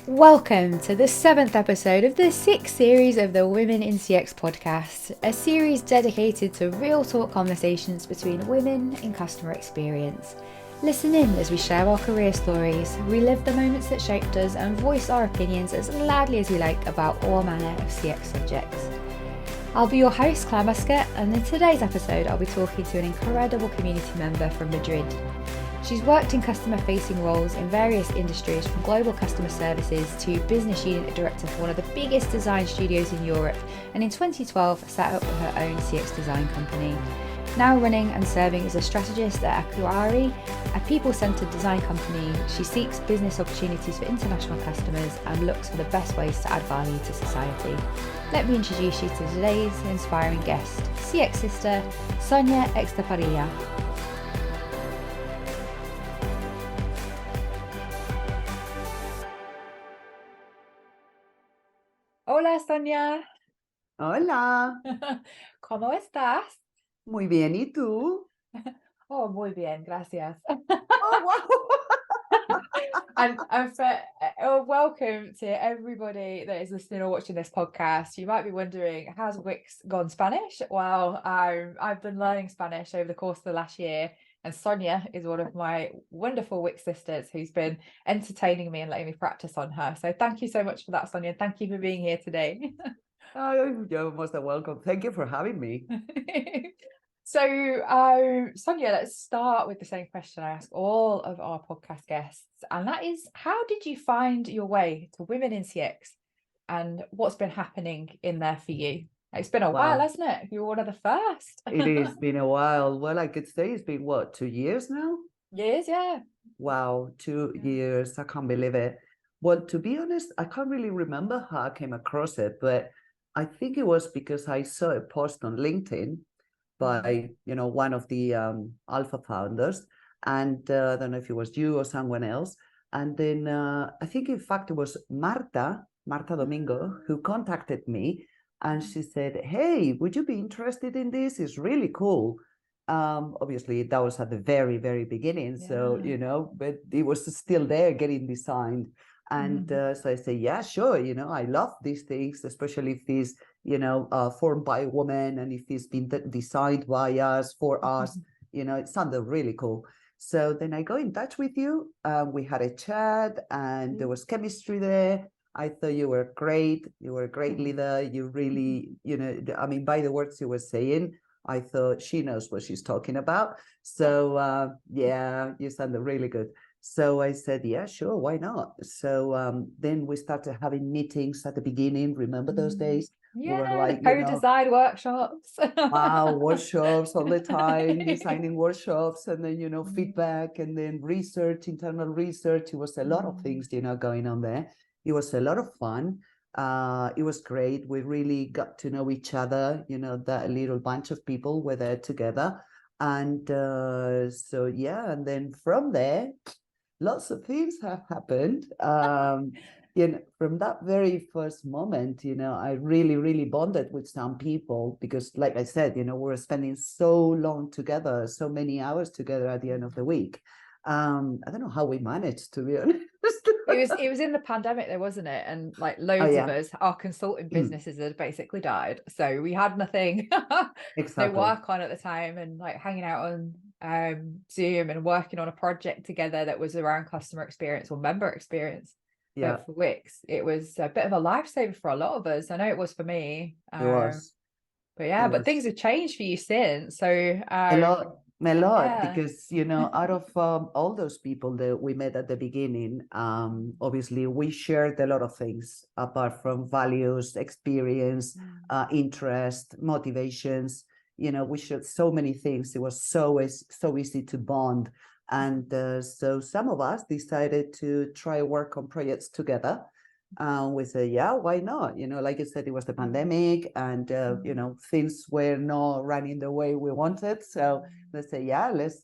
Welcome to the 7th episode of the 6th series of the Women in CX podcast, a series dedicated to real talk conversations between women in customer experience. Listen in as we share our career stories, relive the moments that shaped us, and voice our opinions as loudly as we like about all manner of CX subjects. I'll be your host, Clare Muscutt, and in today's episode I'll be talking to an incredible community member from Madrid. She's worked in customer-facing roles in various industries, from global customer services to business unit director for one of the biggest design studios in Europe, and in 2012 set up her own CX design company. Now running and serving as a strategist at Akuyari, a people-centered design company, she seeks business opportunities for international customers and looks for the best ways to add value to society. Let me introduce you to today's inspiring guest, CX sister Sonia Etxebarria. Hola, Sonia. Hola, ¿Cómo estás? muy bien, ¿y tú? Oh, muy bien, gracias. Oh, Welcome to everybody that is listening or watching this podcast. You might be wondering, how's Wix gone Spanish? Well, I've been learning Spanish over the course of the last year, and Sonia is one of my wonderful Wix sisters who's been entertaining me and letting me practice on her. So thank you so much for that, Sonia. Thank you for being here today. wow. You're most welcome. Thank you for having me. So, Sonia, let's start with the same question I ask all of our podcast guests, and that is, how did you find your way to Women in CX, and what's been happening in there for you? It's been a while, Wow, hasn't it? You were one of the first. it has been a while. Well, I could say it's been what, 2 years now? Years, yeah. Wow, 2 years. I can't believe it. Well, to be honest, I can't really remember how I came across it, but I think it was because I saw a post on LinkedIn by one of the Alpha founders, and I don't know if it was you or someone else. And then I think, in fact, it was Marta Domingo, who contacted me, and she said, "Hey, would you be interested in this? It's really cool." Obviously, that was at the very, very beginning, so but it was still there, getting designed. And so I say, yeah, sure. I love these things, especially if these formed by a woman, and if it's been designed by us, for us, it sounded really cool. So then I go in touch with you. We had a chat, and there was chemistry there. I thought you were great. You were a great leader. You really, I mean, by the words you were saying, I thought she knows what she's talking about. So yeah, you sounded really good. So I said, yeah, sure, why not? So then we started having meetings at the beginning. Remember those days? We were Yeah, the like, co-design workshops. wow, workshops all the time, designing workshops, and then, feedback, and then research, internal research. It was a lot of things, going on there. It was a lot of fun. It was great. We really got to know each other, that little bunch of people were there together. And so, yeah, and then from there, lots of things have happened. From that very first moment, I really, really bonded with some people because, like I said, we were spending so long together, so many hours together at the end of the week. I don't know how we managed, to be honest. It was in the pandemic though, wasn't it? And like loads of us, our consulting businesses had basically died. So we had nothing no Exactly. work on at the time, and like hanging out on Zoom and working on a project together that was around customer experience or member experience. Yeah, For Wix. It was a bit of a lifesaver for a lot of us. I know it was for me. it was. But yeah, It but things was. have changed for you since. So A lot, yeah. because out of all those people that we met at the beginning, obviously we shared a lot of things apart from values, experience, interest, motivations. We shared so many things. It was so easy to bond, and so some of us decided to try work on projects together. We said, yeah, why not? Like you said, it was the pandemic, and things were not running the way we wanted. So let's say, yeah, let's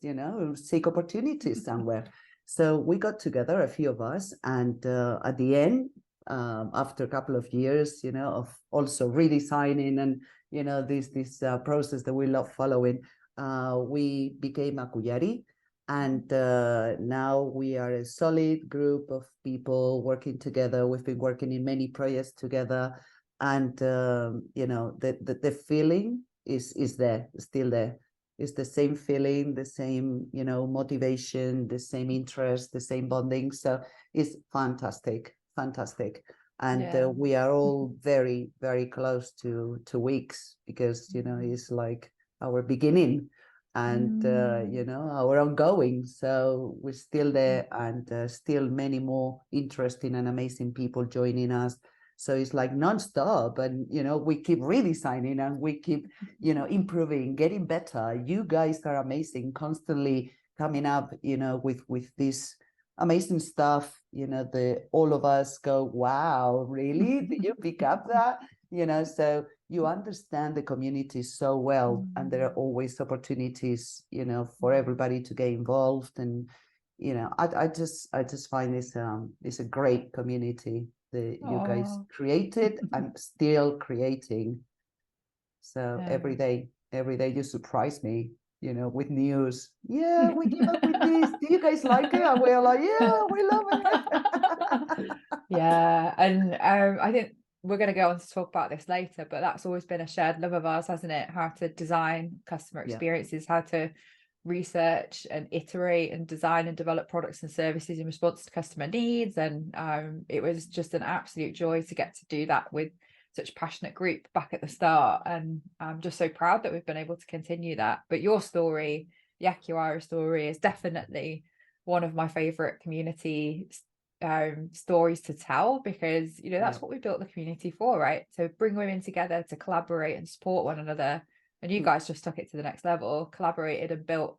seek opportunities somewhere. So we got together, a few of us, and at the end, after a couple of years, of also redesigning and this process that we love following, we became Akuyari. And now we are a solid group of people working together. We've been working in many projects together, and the feeling is there, still there. It's the same feeling, the same motivation, the same interest, the same bonding. So it's fantastic, fantastic. And we are all very, very close to weeks, because it's like our beginning. And our ongoing, so we're still there, and still many more interesting and amazing people joining us. So it's like non-stop, and we keep redesigning, and we keep improving, getting better. You guys are amazing, constantly coming up with this amazing stuff. All of us go, wow, really? Did you pick up that? So you understand the community so well, and there are always opportunities, for everybody to get involved. And I just find it's a great community that you guys created and still creating. So every day you surprise me, with news. Yeah, we came up with this. Do you guys like it? And we're like, yeah, we love it. Yeah, and I think we're going to go on to talk about this later, but that's always been a shared love of ours, hasn't it? How to design customer experiences, how to research and iterate and design and develop products and services in response to customer needs. And it was just an absolute joy to get to do that with such a passionate group back at the start. And I'm just so proud that we've been able to continue that. But your story, the Akuyari story, is definitely one of my favorite community stories to tell, because that's what we built the community for, right? To bring women together, to collaborate and support one another. And you guys just took it to the next level, collaborated and built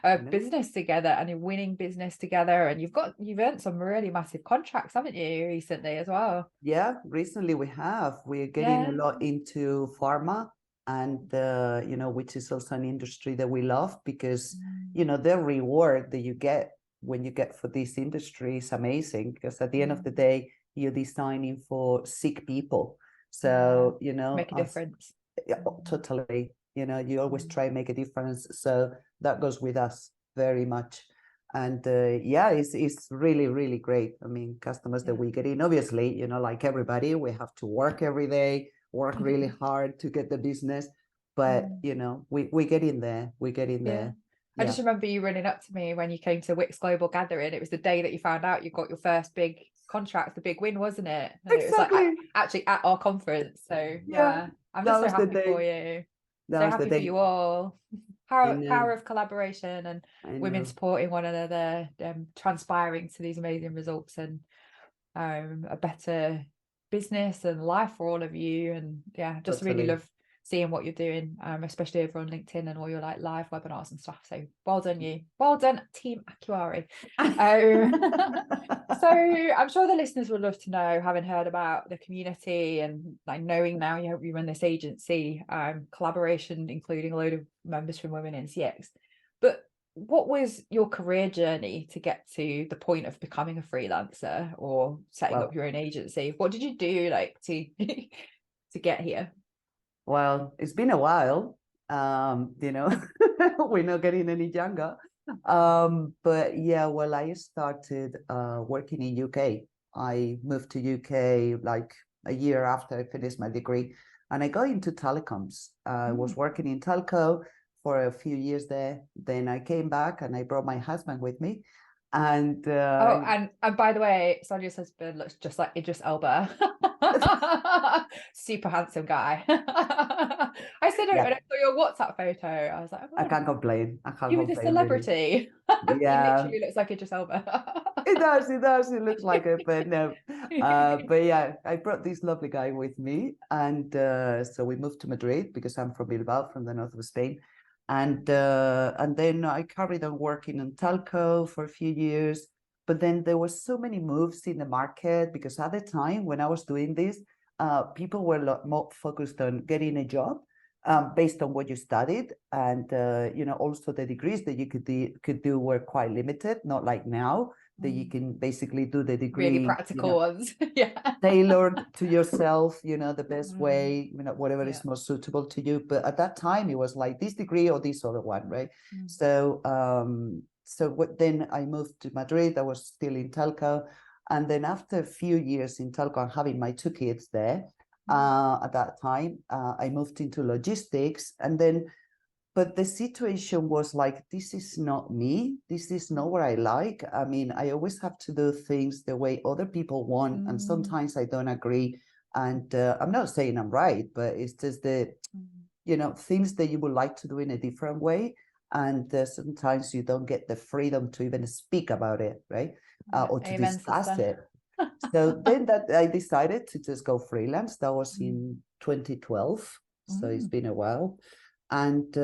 a business together, and a winning business together. And you've earned some really massive contracts, haven't you, recently as well? Yeah, recently we're getting a lot into pharma, and which is also an industry that we love, because the reward that you get when you get for this industry is amazing, because at the end of the day, you're designing for sick people. So make a difference. Totally. You always try and make a difference. So that goes with us very much. And it's really, really great. I mean, customers that we get in, obviously, like everybody, we have to work every day, work really hard to get the business. But we get in there. We get in there. I just remember you running up to me when you came to Wix Global Gathering. It was the day that you found out you got your first big contract, the big win, wasn't it? And exactly. It was like actually at our conference. So I'm just so happy for you. So happy for you all. Power of collaboration and women supporting one another, transpiring to these amazing results, and a better business and life for all of you. And just really love seeing what you're doing, especially over on LinkedIn and all your like live webinars and stuff. So well done, you. Well done, Team Akuyari. So I'm sure the listeners would love to know, having heard about the community and like knowing now you run this agency, collaboration, including a load of members from Women in CX. But what was your career journey to get to the point of becoming a freelancer or setting up your own agency? What did you do like to get here? Well, it's been a while. We're not getting any younger. But I started working in UK. I moved to UK like a year after I finished my degree, and I got into telecoms. I was working in telco for a few years there. Then I came back and I brought my husband with me. And and by the way, Sonia's husband looks just like Idris Elba. Super handsome guy. I said it when I saw your WhatsApp photo. I was like, I can't complain. You were the celebrity. Really. He literally looks like Idris Elba. It does. It looks like it, but no. But I brought this lovely guy with me, and so we moved to Madrid, because I'm from Bilbao, from the north of Spain. And then I carried on working on telco for a few years. But then there were so many moves in the market, because at the time when I was doing this, people were a lot more focused on getting a job based on what you studied. And, also the degrees that you could do were quite limited, not like now, that you can basically do the degree. Really practical ones. Tailored to yourself, the best way, whatever is most suitable to you. But at that time, it was like this degree or this other one, right? So then I moved to Madrid. I was still in telco. And then after a few years in telco and having my 2 kids there, at that time, I moved into logistics. And then, but the situation was like, this is not me. This is not what I like. I mean, I always have to do things the way other people want. And sometimes I don't agree. And I'm not saying I'm right, but it's just the, things that you would like to do in a different way. And sometimes you don't get the freedom to even speak about it, right? Or to Amen, discuss sister. it. So then that I decided to just go freelance. That was in 2012. So it's been a while. And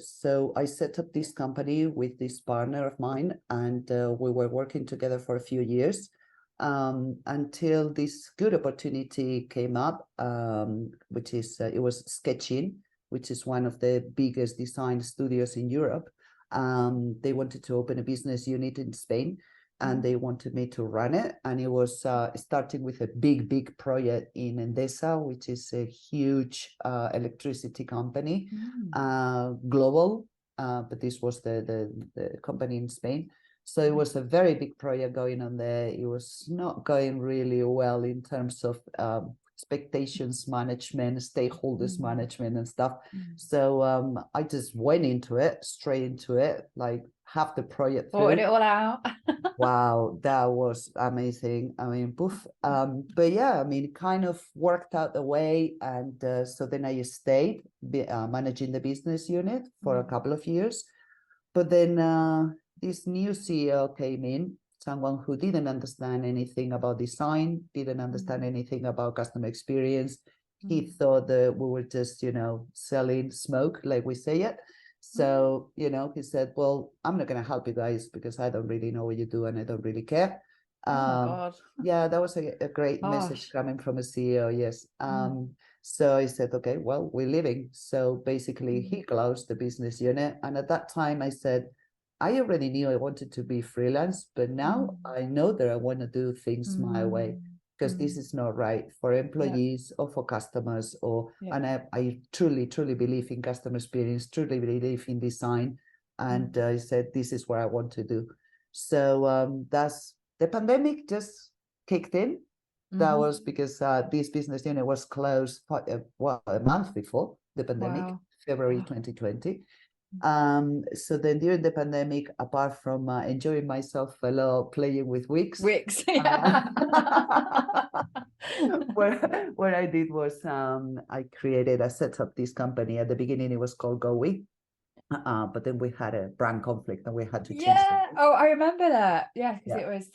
so I set up this company with this partner of mine, and we were working together for a few years until this good opportunity came up, which is, it was Sketching, which is one of the biggest design studios in Europe. They wanted to open a business unit in Spain, and they wanted me to run it. And it was starting with a big project in Endesa, which is a huge electricity company, global, but this was the company in Spain. So it was a very big project going on there. It was not going really well in terms of expectations management, stakeholders management and stuff. So I just went into it, straight into it, like half the project through. Sorted it all out. Wow, that was amazing. I mean, poof. But yeah, I mean, it kind of worked out the way. And so then I stayed managing the business unit for a couple of years. But then this new CEO came in, someone who didn't understand anything about design, didn't understand anything about customer experience. He thought that we were just, selling smoke, like we say it. So, he said, well, I'm not going to help you guys because I don't really know what you do and I don't really care. Oh my God. Yeah, that was a great message coming from a CEO, yes. So I said, okay, well, we're leaving. So basically he closed the business unit. And at that time I said, I already knew I wanted to be freelance, but now I know that I want to do things my way, because this is not right for employees or for customers, and I truly believe in customer experience, truly believe in design. And I said, this is what I want to do. So that's the pandemic just kicked in. That was because this business unit was closed a month before the pandemic, February 2020. So then during the pandemic, apart from enjoying myself a lot playing with Wix, yeah. what I did was I set up this company. At the beginning, it was called GoWe. But then we had a brand conflict and we had to change something. Oh, I remember that. Yeah, because it was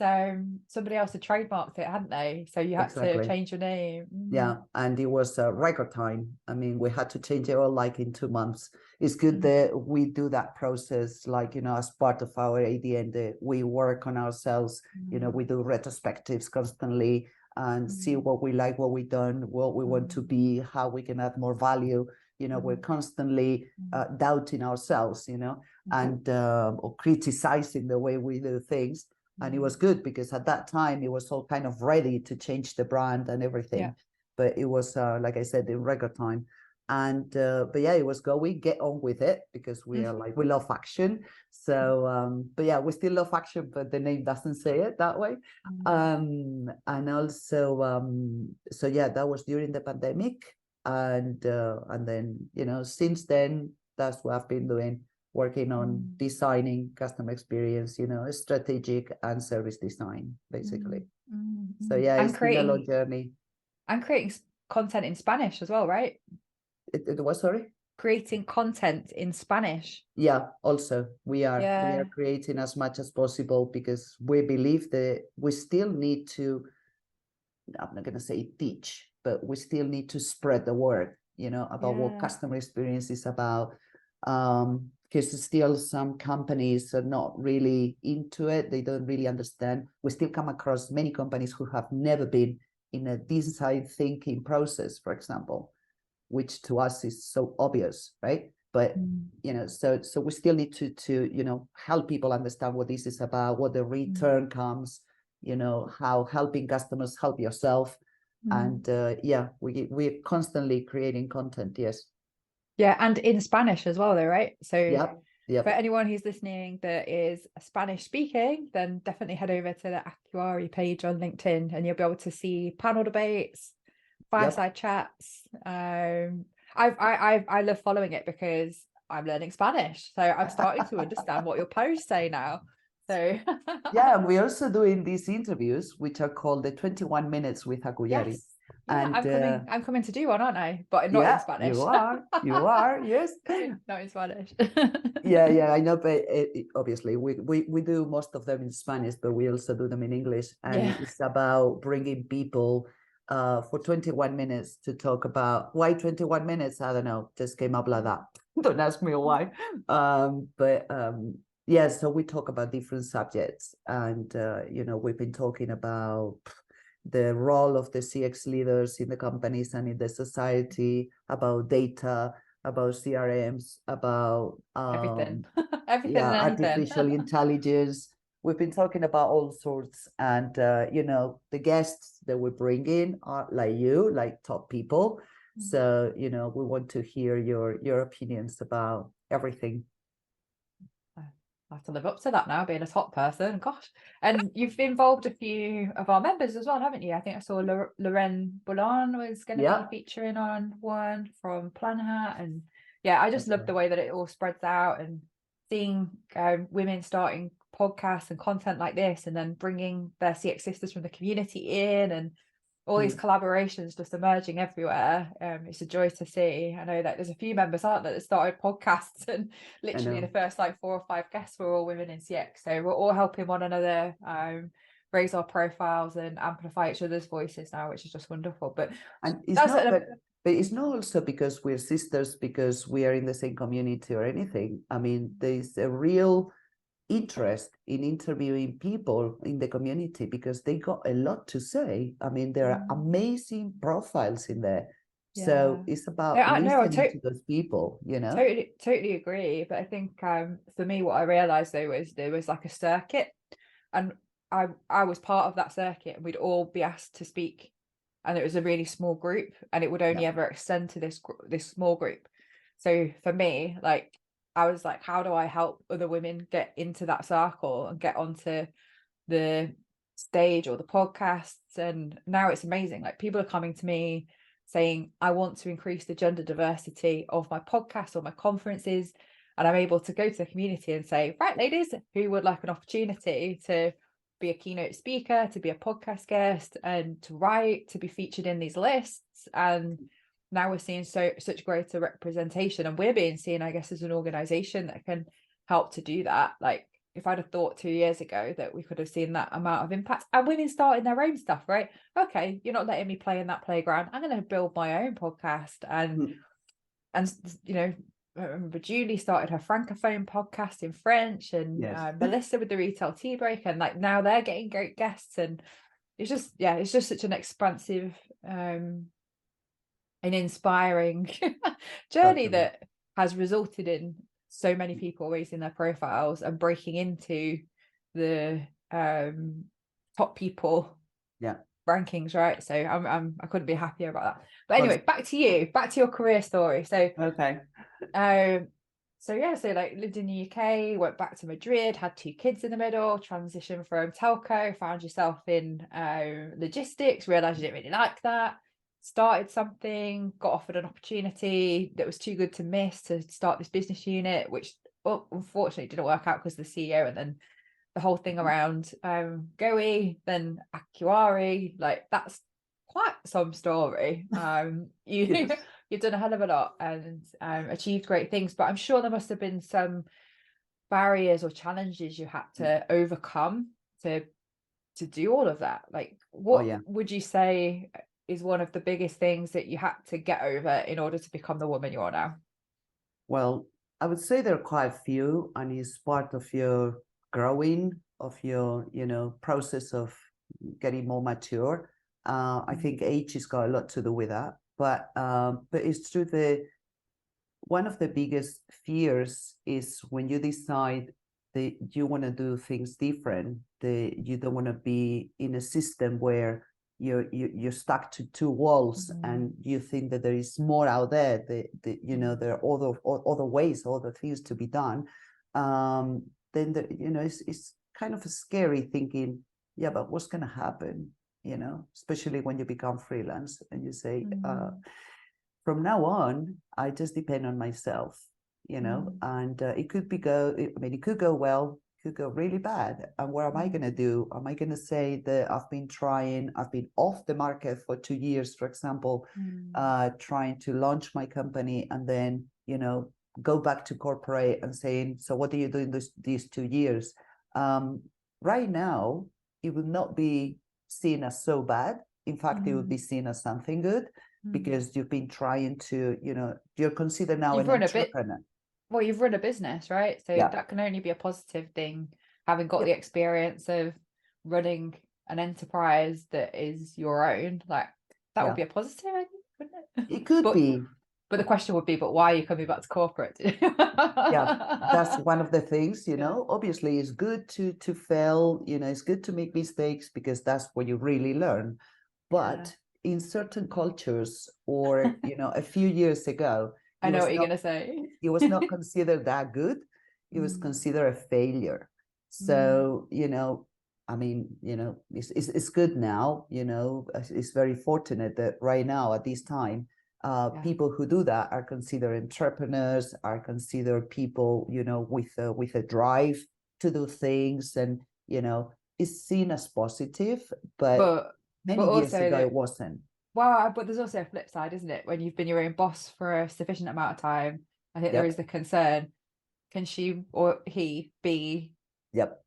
somebody else had trademarked it, hadn't they? So you had to change your name. Yeah, and it was a record time. I mean, we had to change it all like in 2 months. It's good that we do that process, like, as part of our ADN, we work on ourselves, we do retrospectives constantly and see what we like, what we don't, what we want to be, how we can add more value. We're constantly doubting ourselves, and or criticizing the way we do things. And it was good because at that time it was all kind of ready to change the brand and everything. But it was, like I said, in record time. And but yeah, it was going, get on with it, because we are like, we love action. So but yeah, we still love action, but the name doesn't say it that way. And also so yeah, that was during the pandemic. And then, since then, that's what I've been doing, working on designing customer experience, strategic and service design, basically. So yeah, it's been a long journey. And creating content in Spanish as well, right? It was, sorry? Creating content in Spanish. Yeah, also we are creating as much as possible, because we believe that we still need to, I'm not going to say teach, but we still need to spread the word, about what customer experience is about. Because still some companies are not really into it. They don't really understand. We still come across many companies who have never been in a design thinking process, for example, which to us is so obvious, right? But so we still need to help people understand what this is about, what the return comes, how helping customers help yourself. And yeah, we're constantly creating content. Yes. Yeah, and in Spanish as well, though, right? So For anyone who's listening that is Spanish speaking, then definitely head over to the Akuyari page on LinkedIn and you'll be able to see panel debates, fireside chats. I love following it because I'm learning Spanish. So I'm starting to understand what your posts say now. So yeah, we're also doing these interviews, which are called the 21 minutes with Akuyari. Yes. Yeah, and I'm coming to do one, aren't I? But not in Spanish. You are, yes. Not in Spanish. yeah, I know, but obviously we do most of them in Spanish, but we also do them in English, and it's about bringing people for 21 minutes to talk about why 21 minutes. I don't know, just came up like that. Don't ask me why. Yeah, so we talk about different subjects, and we've been talking about the role of the CX leaders in the companies and in the society, about data, about CRMs, about everything. artificial intelligence. We've been talking about all sorts, and the guests that we bring in are like top people. So we want to hear your opinions about everything. I have to live up to that now, being a top person. Gosh. And you've involved a few of our members as well, haven't you? I think I saw Lorraine Boulan was going to be featuring on one from Planhat. And yeah, I just love the way that it all spreads out, and seeing women starting podcasts and content like this, and then bringing their CX sisters from the community in, and all these collaborations just emerging everywhere. It's a joy to see. I know that there's a few members, aren't there, that started podcasts, and literally the first 4 or 5 guests were all women in CX. So we're all helping one another raise our profiles and amplify each other's voices now, which is just wonderful. But it's not also because we're sisters, because we are in the same community or anything. I mean, there's a real interest in interviewing people in the community because they got a lot to say. I mean, there are amazing profiles in there. So it's about listening to those people, Totally agree. But I think for me, what I realized though was there was like a circuit, and I was part of that circuit, and we'd all be asked to speak, and it was a really small group, and it would only ever extend to this small group. So for me, like, I was like, how do I help other women get into that circle and get onto the stage or the podcasts? And now it's amazing. Like, people are coming to me saying, I want to increase the gender diversity of my podcast or my conferences. And I'm able to go to the community and say, right, ladies, who would like an opportunity to be a keynote speaker, to be a podcast guest, and to write, to be featured in these lists? And now we're seeing such greater representation, and we're being seen, I guess, as an organization that can help to do that. Like, if I'd have thought 2 years ago that we could have seen that amount of impact, and women starting their own stuff, right? Okay, you're not letting me play in that playground, I'm going to build my own podcast. And I remember Julie started her Francophone podcast in French, and Melissa with the Retail Tea Break, and like now they're getting great guests. And it's just such an expansive an inspiring journey that has resulted in so many people raising their profiles and breaking into the top people rankings, right? So I couldn't be happier about that. But anyway, back to your career story. So so like lived in the UK, went back to Madrid, had 2 kids in the middle, transitioned from telco, found yourself in logistics, realized you didn't really like that, started something, got offered an opportunity that was too good to miss to start this business unit, which unfortunately didn't work out because the CEO, and then the whole thing around GOE, then Akuyari, like that's quite some story. You've done a hell of a lot and achieved great things, but I'm sure there must have been some barriers or challenges you had to overcome to do all of that. Like, what would you say is one of the biggest things that you had to get over in order to become the woman you are now? Well, I would say there are quite a few, and it's part of your growing, of your process of getting more mature. I think age has got a lot to do with that, but it's true that one of the biggest fears is when you decide that you want to do things different, that you don't want to be in a system where you're stuck to 2 walls, and you think that there is more out there, that there are other ways, other things to be done. then it's kind of scary thinking, yeah, but what's going to happen? Especially when you become freelance and you say, from now on, I just depend on myself, and it could it could go well, could go really bad. And what am I going to do? Am I going to say that I've been off the market for 2 years, for example, trying to launch my company, and then, go back to corporate and saying, so what do you do in these 2 years? Right now, it would not be seen as so bad. In fact, it would be seen as something good, because you've been trying to, you're considered now an entrepreneur. Well, you've run a business, right? So that can only be a positive thing, having got the experience of running an enterprise that is your own. Like, that would be a positive, I think, wouldn't it? It could be. But the question would be, but why are you coming back to corporate? Yeah, that's one of the things, obviously it's good to fail, it's good to make mistakes, because that's where you really learn. But in certain cultures, or, a few years ago, I know what you're going to say. It was not considered that good. It was considered a failure. So, I mean, it's good now, it's very fortunate that right now at this time, people who do that are considered entrepreneurs, are considered people, with a drive to do things, and, it's seen as positive, but many years ago it wasn't. Well, but there's also a flip side, isn't it? When you've been your own boss for a sufficient amount of time, I think there is the concern, can she or he be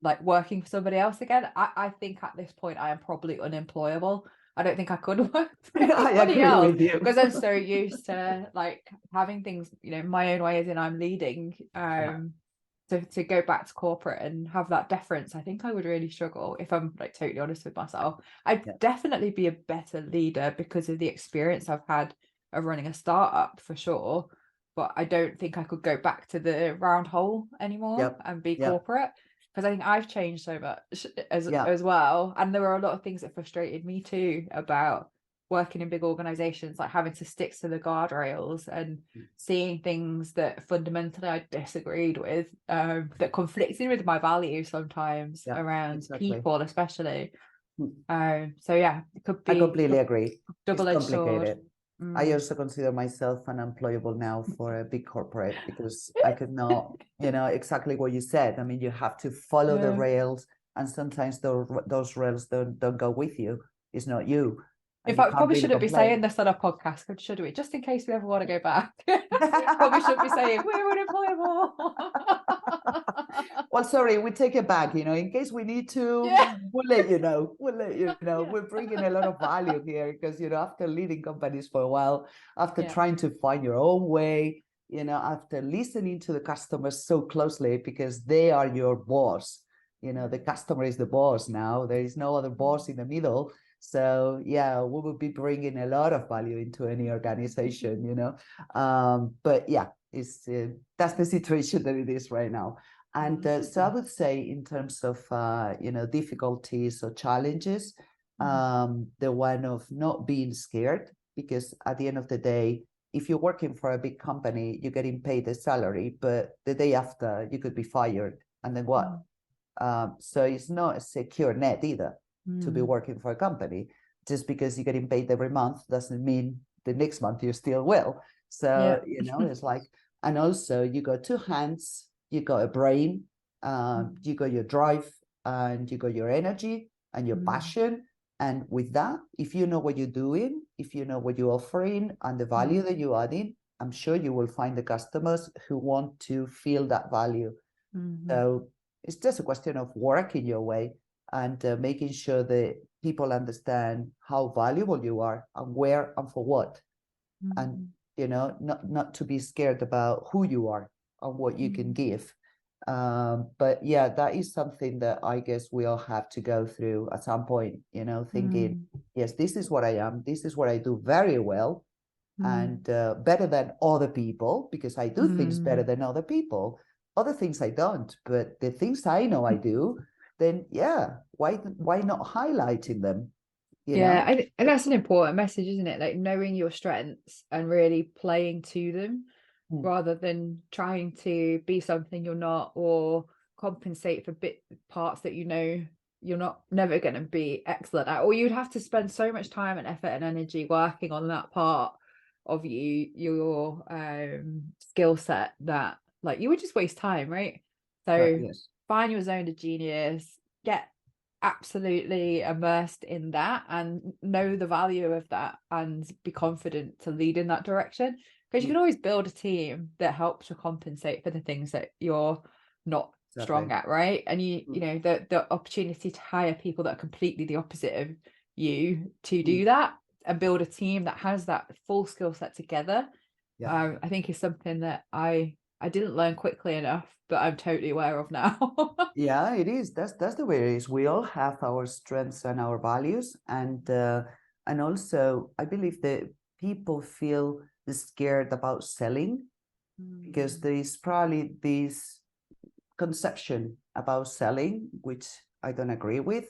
like working for somebody else again? I think at this point I am probably unemployable. I don't think I could work for anybody else, because I'm so used to like having things, my own way, as in I'm leading. To go back to corporate and have that deference, I think I would really struggle, if I'm like totally honest with myself. I'd definitely be a better leader because of the experience I've had of running a startup, for sure. But I don't think I could go back to the round hole anymore and be corporate, because I think I've changed so much as well. And there were a lot of things that frustrated me too about working in big organizations, like having to stick to the guardrails and seeing things that fundamentally I disagreed with, that conflicted with my values sometimes around people, especially. So yeah, it could be. I completely agree. Double-edged sword. I also consider myself unemployable now for a big corporate, because I could not, exactly what you said. I mean, you have to follow the rails, and sometimes those rails don't go with you. It's not you. In fact, probably shouldn't be saying this on a podcast, should we? Just in case we ever want to go back. Probably shouldn't be saying we're unemployable. Well, sorry, we take it back, in case we need to, we'll let you know. We're bringing a lot of value here, because, after leading companies for a while, after trying to find your own way, after listening to the customers so closely, because they are your boss, the customer is the boss now. There is no other boss in the middle. So yeah, we will be bringing a lot of value into any organization, but yeah, it's that's the situation that it is right now. And so I would say, in terms of difficulties or challenges, the one of not being scared, because at the end of the day, if you're working for a big company, you're getting paid a salary, but the day after you could be fired, and then what? So it's not a secure net either. To be working for a company. Just because you're getting paid every month doesn't mean the next month you still will. So it's like, and also you got two hands, you got a brain, you got your drive, and you got your energy and your passion. And with that, if you know what you're doing, if you know what you're offering and the value that you're adding, I'm sure you will find the customers who want to feel that value. So it's just a question of working your way, and making sure that people understand how valuable you are, and where and for what. And not to be scared about who you are and what you can give. But yeah, that is something that I guess we all have to go through at some point, thinking, yes, this is what I am, this is what I do very well, and better than other people, because I do things better than other people. Other things I don't, but the things I know I do, then why not highlighting them? And that's an important message, isn't it? Like knowing your strengths and really playing to them. rather than trying to be something you're not, or compensate for parts that you're not never going to be excellent at, or you'd have to spend so much time and effort and energy working on that part of your skill set that like you would just waste time, right? So Yes. find your zone of genius, get absolutely immersed in that and know the value of that and be confident to lead in that direction, because you can always build a team that helps to compensate for the things that you're not strong at, right? And you know the opportunity to hire people that are completely the opposite of you to do that and build a team that has that full skill set together. I think is something that I didn't learn quickly enough, but I'm totally aware of now. Yeah, it is. That's the way it is. We all have our strengths and our values, and also I believe that people feel scared about selling because there is probably this conception about selling, which I don't agree with.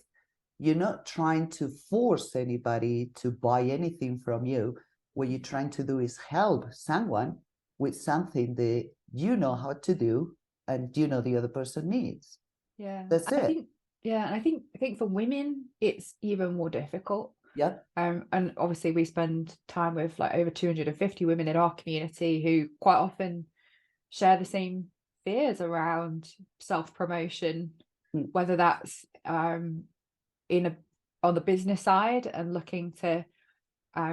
You're not trying to force anybody to buy anything from you. What you're trying to do is help someone with something that you know how to do and you know the other person needs. Yeah, That's I it. think I think for women it's even more difficult. Yeah. And obviously we spend time with like over 250 women in our community who quite often share the same fears around self-promotion, whether that's on the business side and looking to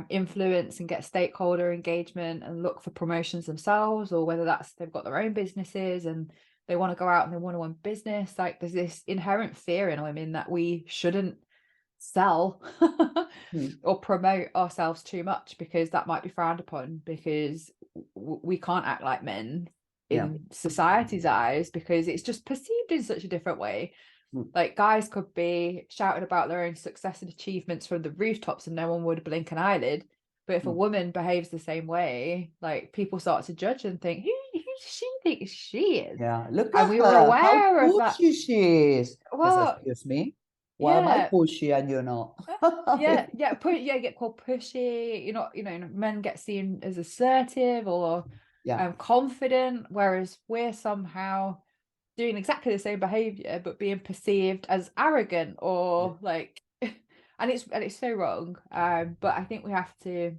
influence and get stakeholder engagement and look for promotions themselves, or whether that's they've got their own businesses and they want to go out and they want to run business. Like there's this inherent fear in women that we shouldn't sell or promote ourselves too much because that might be frowned upon, because we can't act like men in society's eyes because it's just perceived in such a different way. Like guys could be shouting about their own success and achievements from the rooftops and no one would blink an eyelid, but if a woman behaves the same way, like people start to judge and think, who does she think she is? Yeah, look And at we were her, how aware of that. pushy she is. Yes, Well, excuse me. Why am I yeah, pushy and you're not? get called pushy. You're not, men get seen as assertive or confident, whereas we're somehow doing exactly the same behavior but being perceived as arrogant or like and it's so wrong. But I think we have to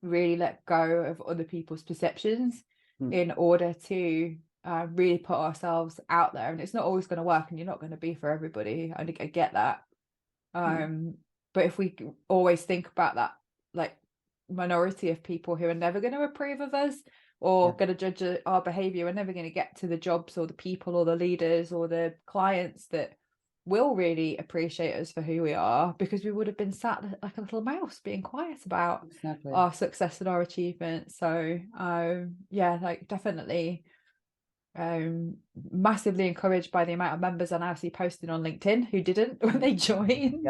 really let go of other people's perceptions in order to really put ourselves out there, and it's not always going to work and you're not going to be for everybody. I get that. But if we always think about that like minority of people who are never going to approve of us or going to judge our behavior, we're never going to get to the jobs or the people or the leaders or the clients that will really appreciate us for who we are, because we would have been sat like a little mouse being quiet about our success and our achievements. So like definitely massively encouraged by the amount of members I now see posting on LinkedIn who didn't when they joined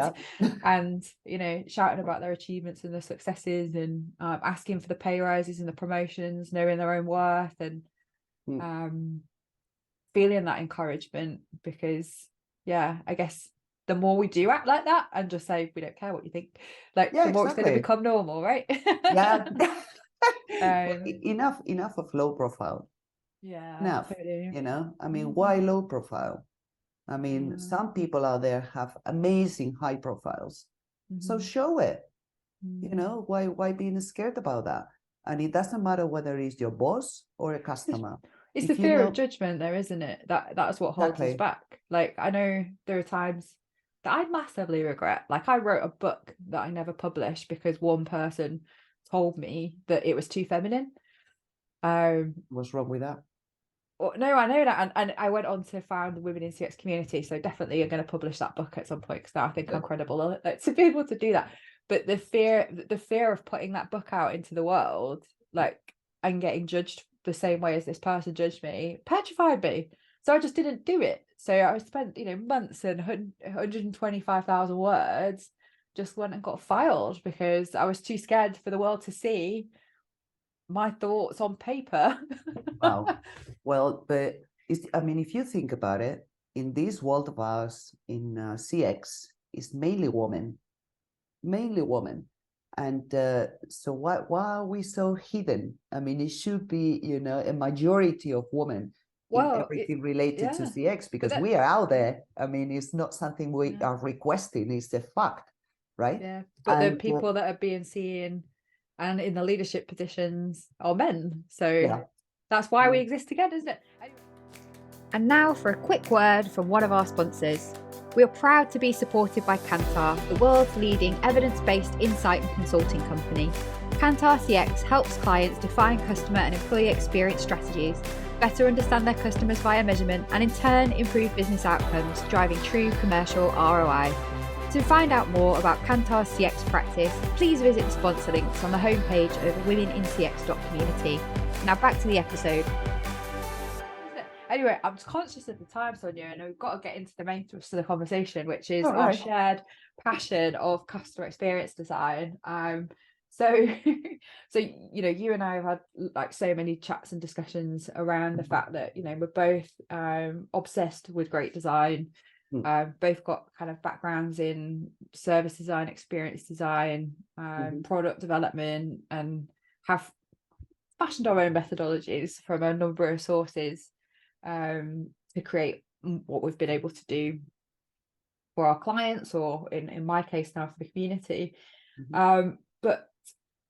and shouting about their achievements and their successes and asking for the pay rises and the promotions, knowing their own worth and feeling that encouragement, because I guess the more we do act like that and just say we don't care what you think, like the more it's going to become normal, right? Enough of low profile. Enough. Totally. I mean, why low profile? I mean, some people out there have amazing high profiles. So show it. Why being scared about that? And it doesn't matter whether it's your boss or a customer. It's the fear of judgment there, isn't it? That's what holds us back. Like I know there are times that I massively regret. Like I wrote a book that I never published because one person told me that it was too feminine. What's wrong with that? No, I know that, and I went on to found the Women in CX community, so definitely I'm going to publish that book at some point because now I think I'm credible to be able to do that. But the fear of putting that book out into the world, like, and getting judged the same way as this person judged me, petrified me. So I just didn't do it. So I spent months and 125,000 words, just went and got filed because I was too scared for the world to see my thoughts on paper. Wow. Well, but if you think about it, in this world of ours, in CX, it's mainly women. And so why are we so hidden? I mean, it should be, a majority of women in everything related to CX, because we are out there. I mean, it's not something we are requesting, it's a fact, right? Yeah, but the people that are being seen and in the leadership positions are men. So that's why we exist together, isn't it? And now for a quick word from one of our sponsors. We are proud to be supported by Kantar, the world's leading evidence-based insight and consulting company. Kantar CX helps clients define customer and employee experience strategies, better understand their customers via measurement, and in turn improve business outcomes, driving true commercial ROI. To find out more about Kantar's CX practice, please visit the sponsor links on the homepage over womeninCX.community. Now back to the episode. Anyway, I'm conscious of the time, Sonia, and we've got to get into the main thrust of the conversation, which is our shared passion of customer experience design. So you and I have had like so many chats and discussions around the fact that, we're both obsessed with great design. Both got kind of backgrounds in service design, experience design, product development, and have fashioned our own methodologies from a number of sources to create what we've been able to do for our clients, or in my case now for the community. But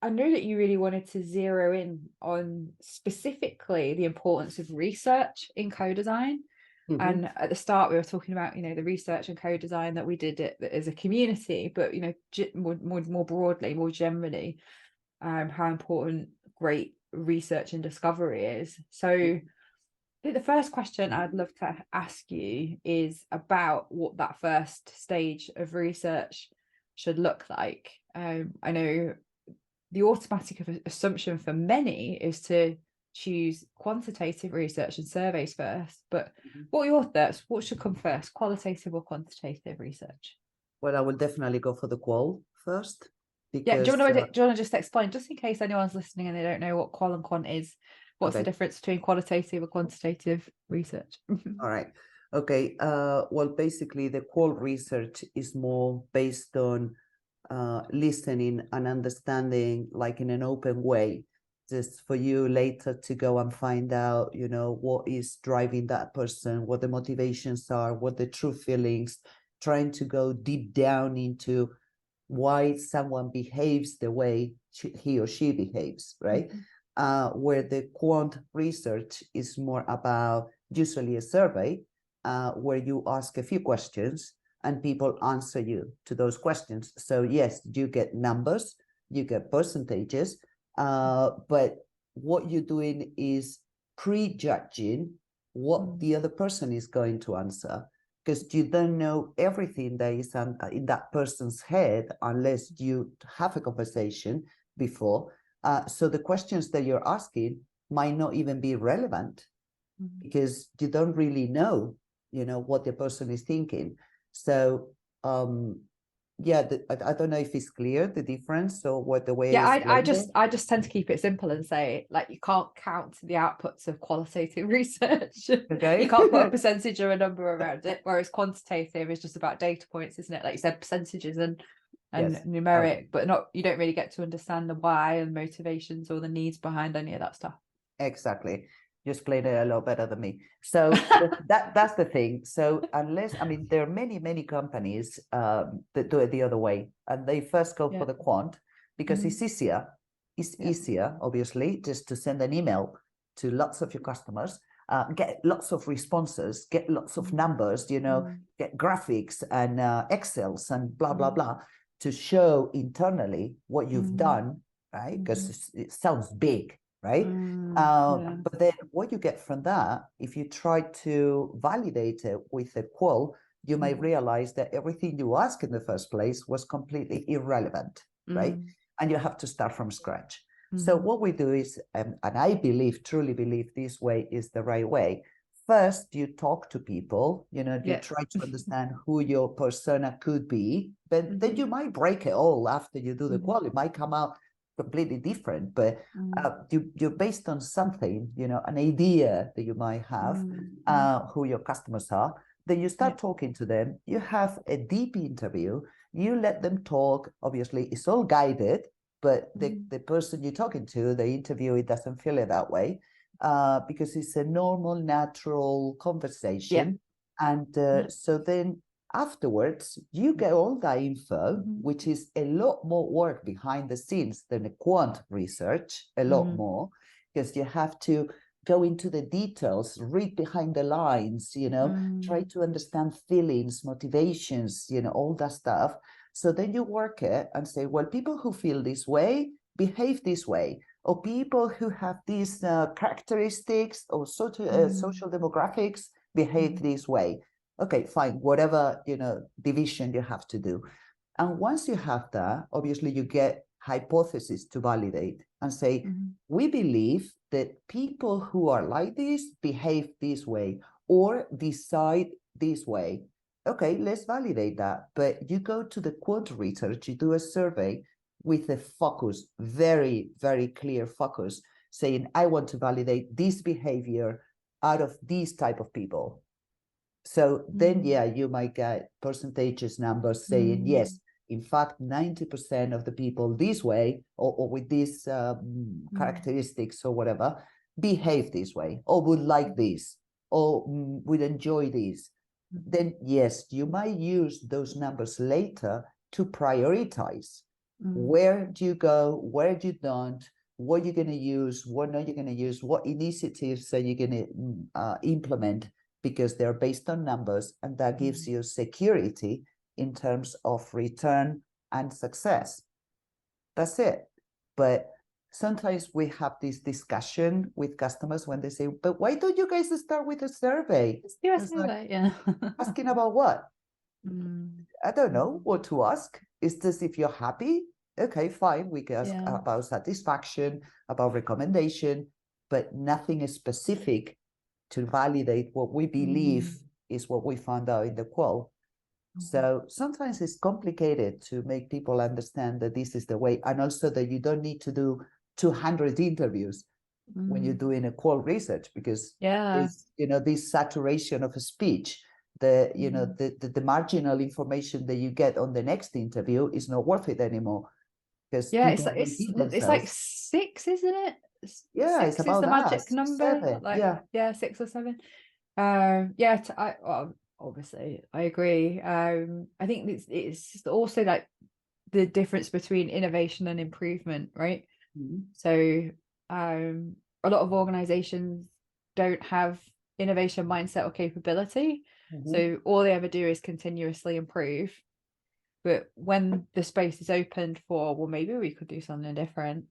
I know that you really wanted to zero in on specifically the importance of research in co-design. And at the start we were talking about, the research and co-design that we did as a community, but more broadly, more generally, how important great research and discovery is. So I think the first question I'd love to ask you is about what that first stage of research should look like. I know the automatic assumption for many is to choose quantitative research and surveys first, but what are your thoughts? What should come first, qualitative or quantitative research? Well, I will definitely go for the qual first. Because, do you want to just explain, just in case anyone's listening and they don't know what qual and quant is, what's the difference between qualitative and quantitative research? All right. Okay. Well, basically, the qual research is more based on listening and understanding, like in an open way, just for you later to go and find out, what is driving that person, what the motivations are, what the true feelings, trying to go deep down into why someone behaves the way he or she behaves, right? Where the quant research is more about usually a survey where you ask a few questions and people answer you to those questions. So yes, you get numbers, you get percentages, but what you're doing is prejudging what the other person is going to answer, because you don't know everything that is in that person's head unless you have a conversation before. So the questions that you're asking might not even be relevant because you don't really know, what the person is thinking. So, I don't know if it's clear, the difference or what the way. I just tend to keep it simple and say, like, you can't count the outputs of qualitative research. Okay. You can't put a percentage or a number around it, whereas quantitative is just about data points, isn't it? Like you said, percentages and numeric, but you don't really get to understand the why and motivations or the needs behind any of that stuff. Exactly. You explained it a lot better than me. So that's the thing. So there are many companies that do it the other way, and they first go for the quant because it's easier. It's easier, obviously, just to send an email to lots of your customers, get lots of responses, get lots of numbers, get graphics and Excels and blah, blah, blah, to show internally what you've done, right? Because it sounds big, right? But then what you get from that, if you try to validate it with a qual, you may realize that everything you asked in the first place was completely irrelevant, right? And you have to start from scratch. So what we do is, and I truly believe this way is the right way. First, you talk to people, you try to understand who your persona could be, but then you might break it all after you do the qual. It might come out completely different, but you're based on something, an idea that you might have, who your customers are. Then you start talking to them. You have a deep interview. You let them talk. Obviously, it's all guided. but the person you're talking to, the interviewee, doesn't feel it that way, because it's a normal, natural conversation. And so then afterwards, you get all that info, which is a lot more work behind the scenes than a quant research, a lot more, because you have to go into the details, read behind the lines, try to understand feelings, motivations, all that stuff. So then you work it and say, well, people who feel this way behave this way, or people who have these characteristics or social demographics behave this way. Okay, fine, whatever, division you have to do. And once you have that, obviously you get hypotheses to validate and say, we believe that people who are like this behave this way or decide this way. Okay, let's validate that. But you go to the quant research, you do a survey with a focus, very, very clear focus, saying, I want to validate this behavior out of these type of people. So then, you might get percentages numbers saying, yes, in fact, 90% of the people this way, or with these characteristics or whatever, behave this way, or would like this, or would enjoy this. Then, yes, you might use those numbers later to prioritize. Where do you go? Where do you don't? What you're going to use? What not you're going to use? What initiatives are you going to implement? Because they're based on numbers, and that gives you security in terms of return and success. That's it. But sometimes we have this discussion with customers when they say, but why don't you guys start with a survey? Let's do a survey, asking about what? I don't know what to ask. Is this if you're happy? Okay, fine. We can ask about satisfaction, about recommendation, but nothing is specific to validate what we believe is what we found out in the qual. So sometimes it's complicated to make people understand that this is the way, and also that you don't need to do 200 interviews when you're doing a qual research, because it's, this saturation of a speech, the marginal information that you get on the next interview is not worth it anymore, because it's like 6, isn't it? Yeah, 6 it's about is the that. magic number. 7, 6 or 7. Obviously I agree. I think it's also like the difference between innovation and improvement, right? So a lot of organizations don't have innovation mindset or capability, so all they ever do is continuously improve. But when the space is opened for, well, maybe we could do something different,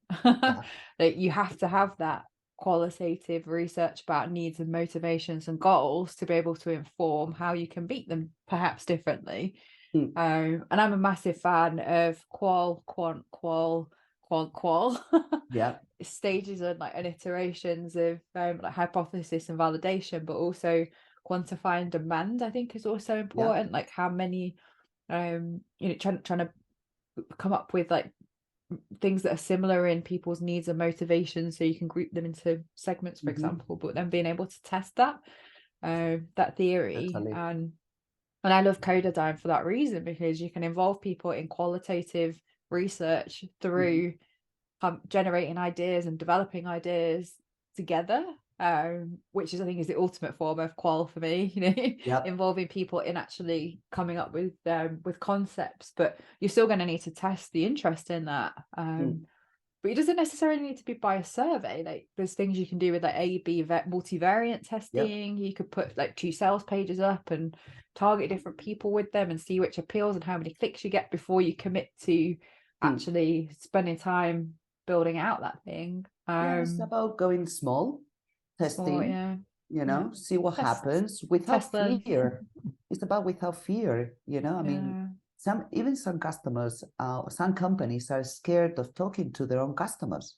like you have to have that qualitative research about needs and motivations and goals to be able to inform how you can beat them perhaps differently. And I'm a massive fan of qual, quant, qual, quant, qual. Stages and iterations of like hypothesis and validation, but also quantifying demand, I think, is also important. Like how many trying to come up with like things that are similar in people's needs and motivations, so you can group them into segments, for example, but then being able to test that theory. And I love Codadigm for that reason, because you can involve people in qualitative research through generating ideas and developing ideas together, which is, I think, is the ultimate form of qual for me, involving people in actually coming up with concepts. But you're still going to need to test the interest in that, but it doesn't necessarily need to be by a survey. Like there's things you can do with like A/B multivariate testing. You could put like 2 sales pages up and target different people with them and see which appeals and how many clicks you get before you commit to actually spending time building out that thing. It's about going small, testing, see what happens without fear. It's about without fear, I mean, some customers, some companies are scared of talking to their own customers,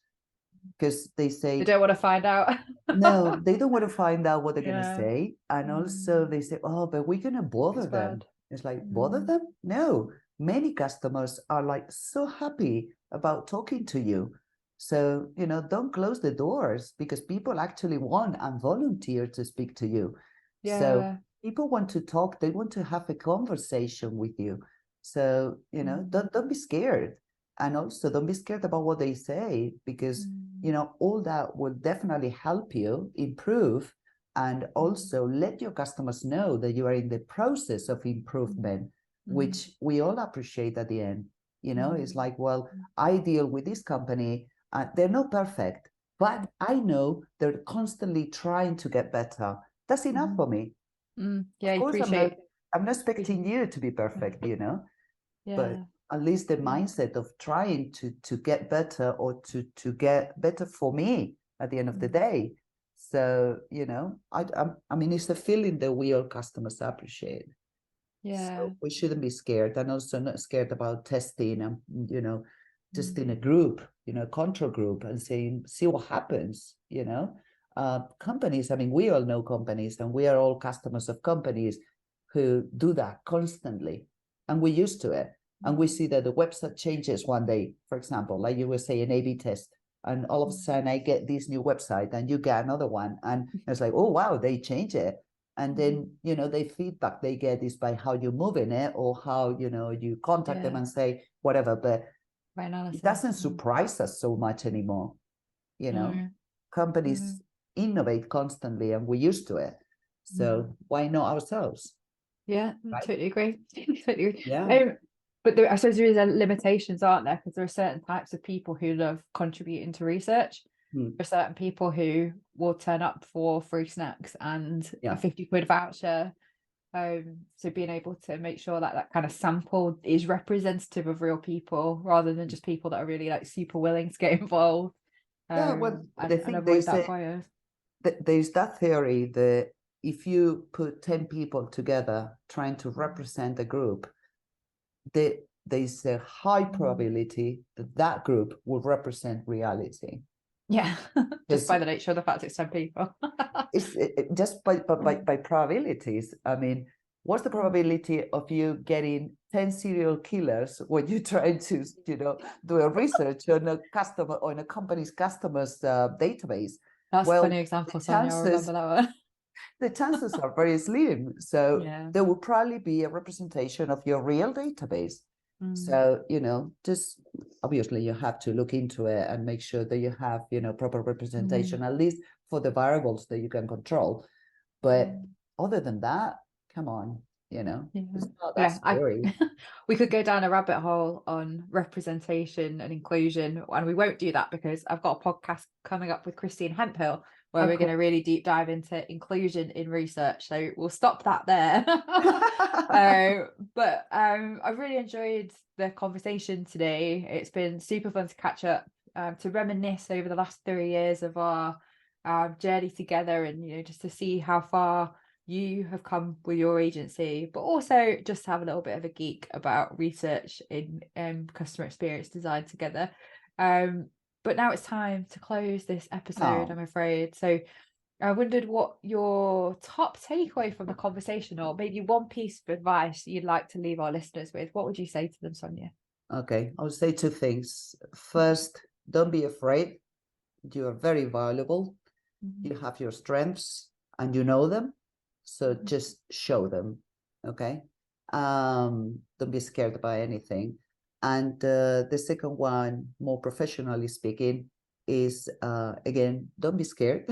because they say they don't want to find out. No, they don't want to find out what they're going to say. And also they say, oh, but we're going to bother them. It's like, bother them? No, many customers are like so happy about talking to you. So, don't close the doors, because people actually want and volunteer to speak to you. So people want to talk. They want to have a conversation with you. So, don't be scared. And also don't be scared about what they say, because, all that will definitely help you improve, and also let your customers know that you are in the process of improvement, which we all appreciate at the end. It's like, well, I deal with this company, they're not perfect, but I know they're constantly trying to get better. That's enough for me. Yeah, Of you course, appreciate. I'm not expecting you to be perfect, but Yeah. at least the mindset of trying to get better, or to get better for me at the end of the day. So, I mean, it's a feeling that we all customers appreciate. Yeah. So we shouldn't be scared, and also not scared about testing, and, just in a group, control group, and saying, see what happens, companies, I mean, we all know companies, and we are all customers of companies who do that constantly, and we're used to it. And we see that the website changes one day, for example, like you were saying, A/B test, and all of a sudden I get this new website and you get another one, and it's like, oh wow, they change it. And then, the feedback they get is by how you're moving it, or how, you contact them and say whatever. But it doesn't surprise us so much anymore. Companies innovate constantly, and we're used to it. So why not ourselves? Yeah, Right? totally agree. Totally agree. Yeah. But I suppose there is limitations, aren't there? Because there are certain types of people who love contributing to research. There are certain people who will turn up for free snacks and a 50 quid voucher. So being able to make sure that that kind of sample is representative of real people, rather than just people that are really like super willing to get involved. Well, And, the and thing avoid that bias. there's that theory that if you put 10 people together trying to represent a group, there's a high probability that that group will represent reality. Yeah, just by the nature of the fact it's 10 people. It's just by probabilities. I mean, what's the probability of you getting 10 serial killers when you're trying to, do a research on a customer, or in a company's customers database? That's a funny example, Sonia. I remember that one. The chances are very slim. So there will probably be a representation of your real database. So, just obviously you have to look into it and make sure that you have, proper representation, at least for the variables that you can control. But other than that, come on, it's not that scary. We could go down a rabbit hole on representation and inclusion, and we won't do that because I've got a podcast coming up with Christine Hemphill where we're going to really deep dive into inclusion in research. So we'll stop that there. But I've really enjoyed the conversation today. It's been super fun to catch up, to reminisce over the last 3 years of our journey together, and just to see how far you have come with your agency, but also just have a little bit of a geek about research in customer experience design together. But now it's time to close this episode, I'm afraid. So I wondered what your top takeaway from the conversation, or maybe one piece of advice you'd like to leave our listeners with. What would you say to them, Sonia? Okay, I would say 2 things. First, don't be afraid. You are very valuable. You have your strengths and you know them. So just show them. Okay. Don't be scared by anything. And the second one, more professionally speaking, is again, don't be scared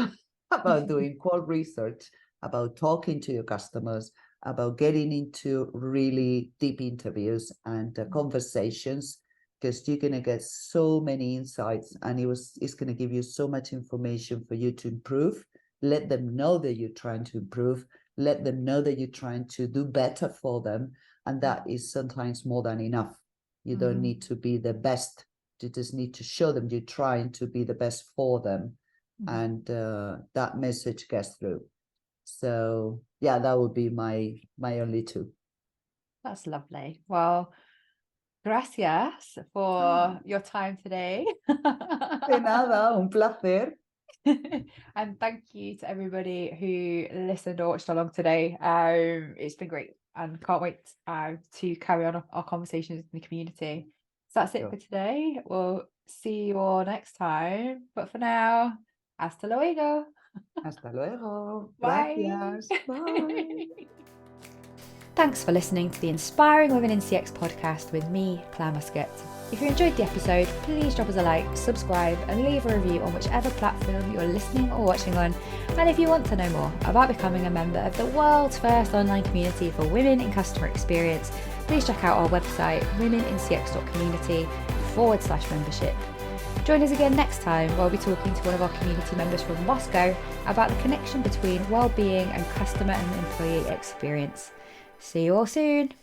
about doing qual research, about talking to your customers, about getting into really deep interviews and conversations, because you're going to get so many insights, and it's going to give you so much information for you to improve. Let them know that you're trying to improve. Let them know that you're trying to do better for them. And that is sometimes more than enough. You don't need to be the best. You just need to show them you're trying to be the best for them. And that message gets through. So yeah, that would be my only 2. That's lovely. Well, gracias for your time today. De nada, un placer. And thank you to everybody who listened or watched along today. It's been great, and can't wait to carry on our conversations in the community. So that's it for today. We'll see you all next time. But for now, hasta luego. Hasta luego. Bye. Gracias. Bye. Thanks for listening to the Inspiring Women in CX podcast with me, Clare Muscutt. If you enjoyed the episode, please drop us a like, subscribe, and leave a review on whichever platform you're listening or watching on. And if you want to know more about becoming a member of the world's first online community for women in customer experience, please check out our website, womenincx.community/membership. Join us again next time where we'll be talking to one of our community members from Moscow about the connection between well-being and customer and employee experience. See you all soon!